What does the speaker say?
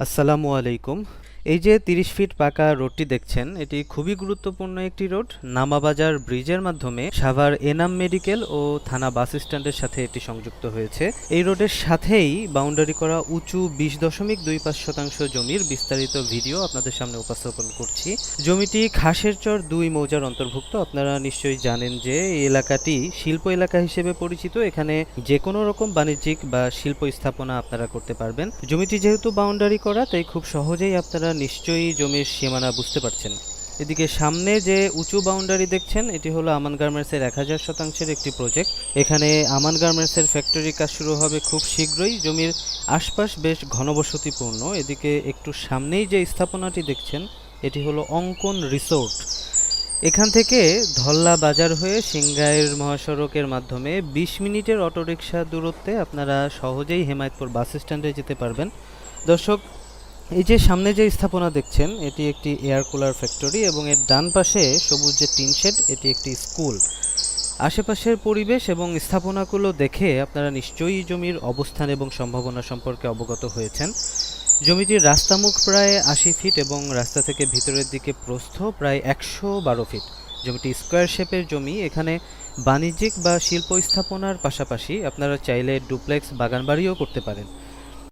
আসসালামু আলাইকুম। এই যে ৩০ ফিট পাকা রোডটি দেখছেন, এটি খুবই গুরুত্বপূর্ণ একটি রোড। নামাবাজার ব্রিজের মাধ্যমে সাভার এনাম মেডিকেল ও থানা বাস স্ট্যান্ডের সাথে এটি সংযুক্ত হয়েছে। এই রোডের সাথেই বাউন্ডারি করা উঁচু ২০.২৫ শতাংশ জমির বিস্তারিত ভিডিও আপনাদের সামনে উপস্থাপন করছি। জমিটি খাসের চর ২ মৌজার অন্তর্ভুক্ত। আপনারা নিশ্চয়ই জানেন যে এই এলাকাটি শিল্প এলাকা হিসেবে পরিচিত। এখানে যে কোনো রকম বাণিজ্যিক বা শিল্প স্থাপনা আপনারা করতে পারবেন। জমিটি যেহেতু বাউন্ডারি করা, তাই খুব সহজেই আপনারা নিশ্চয়ই জমির সীমানা বুঝতে পারছেন। এদিকে সামনে যে উঁচু বাউন্ডারি দেখছেন, এটি হলো আমান গার্মেন্টসের ১০০০ শতাংশের একটি প্রজেক্ট। এখানে আমান গার্মেন্টসের ফ্যাক্টরির কাজ শুরু হবে খুব শীঘ্রই। জমির আশপাশ বেশ ঘনবসতিপূর্ণ। এদিকে একটু সামনেই যে স্থাপনাটি দেখছেন, এটি হলো অঙ্কন রিসোর্ট। এখান থেকে ধল্লা বাজার হয়ে সিংগাইর মহাসড়কের মাধ্যমে ২০ মিনিটের অটোরিকশা দূরত্বে আপনারা সহজেই হেমায়েতপুর বাস স্ট্যান্ডে যেতে পারবেন। দর্শক, এই যে সামনে যে স্থাপনা দেখছেন, এটি একটি এয়ার কুলার ফ্যাক্টরি এবং এর ডান পাশে সবুজ যে টিন শেড, এটি একটি স্কুল। আশেপাশের পরিবেশ এবং স্থাপনাগুলো দেখে আপনারা নিশ্চয়ই জমির অবস্থান এবং সম্ভাবনা সম্পর্কে অবগত হয়েছেন। জমিটির রাস্তামুখ প্রায় ৮০ ফিট এবং রাস্তা থেকে ভিতরের দিকে প্রস্থ প্রায় ১১২ ফিট। জমিটি স্কোয়ার শেপের জমি। এখানে বাণিজ্যিক বা শিল্প স্থাপনার পাশাপাশি আপনারা চাইলে ডুপ্লেক্স বাগানবাড়িও করতে পারেন।